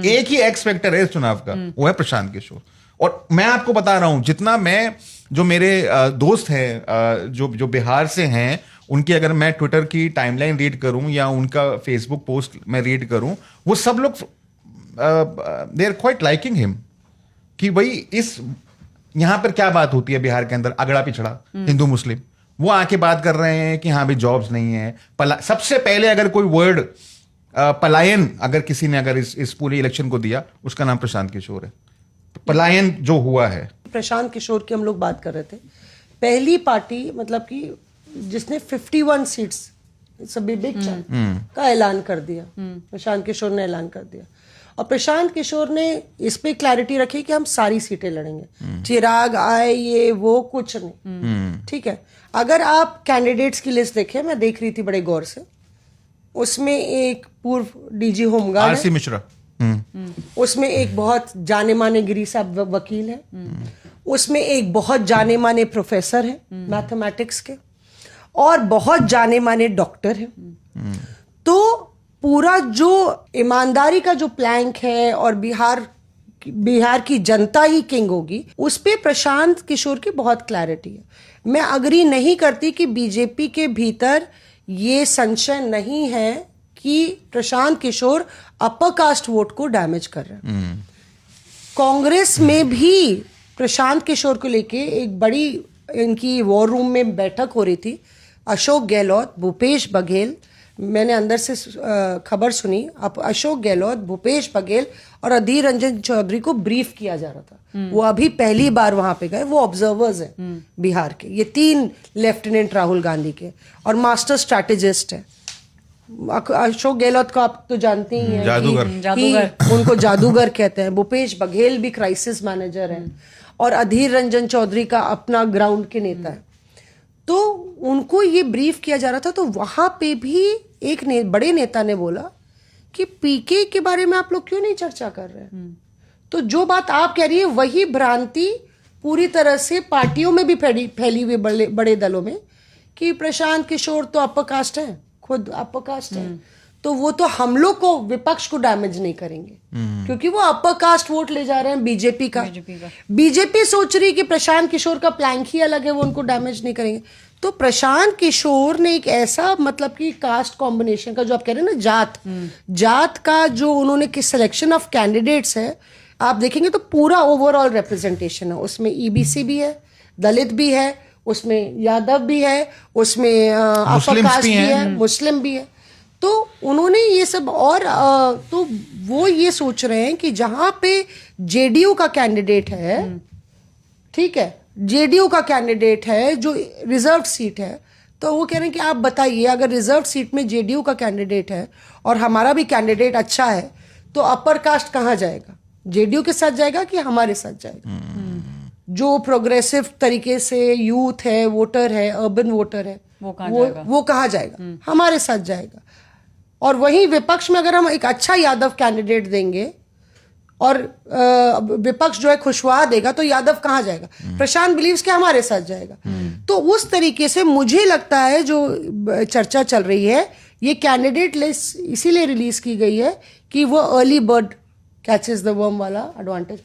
एक ही x factor है इस चुनाव का, वो है प्रशांत किशोर। और मैं आपको बता रहा हूं, जितना मैं, जो मेरे दोस्त हैं जो बिहार से हैं, उनकी अगर मैं ट्विटर की टाइमलाइन रीड करूं या उनका फेसबुक पोस्ट मैं रीड करूं, वो सब लोग they are quite liking him, कि भाई इस यहां पर क्या बात होती है बिहार के अंदर, अगड़ा पिछड़ा हिंदू मुस्लिम, वो आके बात कर रहे हैं कि हाँ भाई जॉब्स नहीं है। सबसे पहले अगर कोई वर्ड पलायन अगर किसी ने अगर इस पूरे इलेक्शन को दिया, उसका नाम प्रशांत किशोर है। पलायन जो हुआ है, प्रशांत किशोर की हम लोग बात कर रहे थे, पहली पार्टी मतलब कि जिसने 51 सीट्स बिग का ऐलान कर दिया, प्रशांत किशोर ने ऐलान कर दिया। और प्रशांत किशोर ने इस पे क्लैरिटी रखी कि हम सारी सीटें लड़ेंगे, चिराग आए ये वो कुछ नहीं, ठीक है। अगर आप कैंडिडेट्स की लिस्ट देखें, मैं देख रही थी बड़े गौर से, उसमें एक पूर्व डीजी होमगार्ड आरसी मिश्रा, उसमें एक बहुत जाने माने गिरी साहब वकील है, उसमें एक बहुत जाने माने प्रोफेसर है मैथमेटिक्स के, और बहुत जाने माने डॉक्टर है। तो पूरा जो ईमानदारी का जो प्लैंक है और बिहार की जनता ही किंग होगी, उस पे प्रशांत किशोर की बहुत क्लैरिटी है। मैं अग्री नहीं करती कि बीजेपी के भीतर ये संशय नहीं है कि Prashant Kishor upper caste vote को डैमेज कर रहे हैं। कांग्रेस में भी प्रशांत किशोर को लेके एक बड़ी इनकी वॉर रूम में बैठक हो रही थी। अशोक गहलोत, भूपेश बघेल, मैंने अंदर से खबर सुनी, अब अशोक गहलोत, भूपेश बघेल और अधीर रंजन चौधरी को ब्रीफ किया जा रहा था। वो अभी पहली बार वहां पे गए, वो ऑब्जर्वर्स हैं बिहार के, ये 3 लेफ्टिनेंट राहुल गांधी के, और मास्टर स्ट्रैटेजिस्ट है। अशोक गहलोत को आप तो जानते ही हैं, जादूगर उनको जादूगर कहते हैं। भूपेश बघेल भी क्राइसिस मैनेजर है, और अधीर रंजन चौधरी का अपना ग्राउंड के नेता है। तो उनको ये ब्रीफ किया जा रहा था, तो वहां पे भी एक बड़े नेता ने बोला कि पीके के बारे में आप लोग क्यों नहीं चर्चा कर रहे हैं। तो जो बात आप कह रही है वही भ्रांति पूरी तरह से पार्टियों में भी फैली हुई बड़े दलों में, कि प्रशांत किशोर तो अपर कास्ट है, खुद अपर कास्ट है, तो वो तो हम लोग को, विपक्ष को डैमेज नहीं करेंगे, क्योंकि वो अपर कास्ट वोट ले जा रहे हैं बीजेपी का। बीजेपी सोच रही है कि प्रशांत किशोर का प्लैंक ही अलग है, वो उनको डैमेज नहीं करेंगे। तो प्रशांत किशोर ने एक ऐसा मतलब कि कास्ट कॉम्बिनेशन का, जो आप कह रहे हैं ना, जात का जो उन्होंने किस सिलेक्शन ऑफ कैंडिडेट्स है, आप देखेंगे तो पूरा ओवरऑल रिप्रेजेंटेशन है। उसमें ईबीसी भी है, दलित भी है, उसमें यादव भी है, उसमें अपर कास्ट भी है, मुस्लिम भी है। तो उन्होंने ये सब, और तो वो ये सोच रहे हैं कि जहां पे जेडीयू का कैंडिडेट है, ठीक है, जेडीयू का कैंडिडेट है जो रिजर्व सीट है, तो वो कह रहे हैं कि आप बताइए, अगर रिजर्व सीट में जेडीयू का कैंडिडेट है और हमारा भी कैंडिडेट अच्छा है, तो अपर कास्ट कहाँ जाएगा? जेडीयू के साथ जाएगा कि हमारे साथ जाएगा? जो प्रोग्रेसिव तरीके से यूथ है, वोटर है, अर्बन वोटर है, वो कहाँ जाएगा? हमारे साथ जाएगा। और वहीं विपक्ष में अगर हम एक अच्छा यादव कैंडिडेट देंगे और विपक्ष जो है खुशवा देगा, तो यादव कहाँ जाएगा? प्रशांत बिलीव्स के हमारे साथ जाएगा। तो उस तरीके से मुझे लगता है जो चर्चा चल रही है, ये कैंडिडेट लिस्ट इसीलिए रिलीज की गई है कि वो early bird catches the worm वाला एडवांटेज।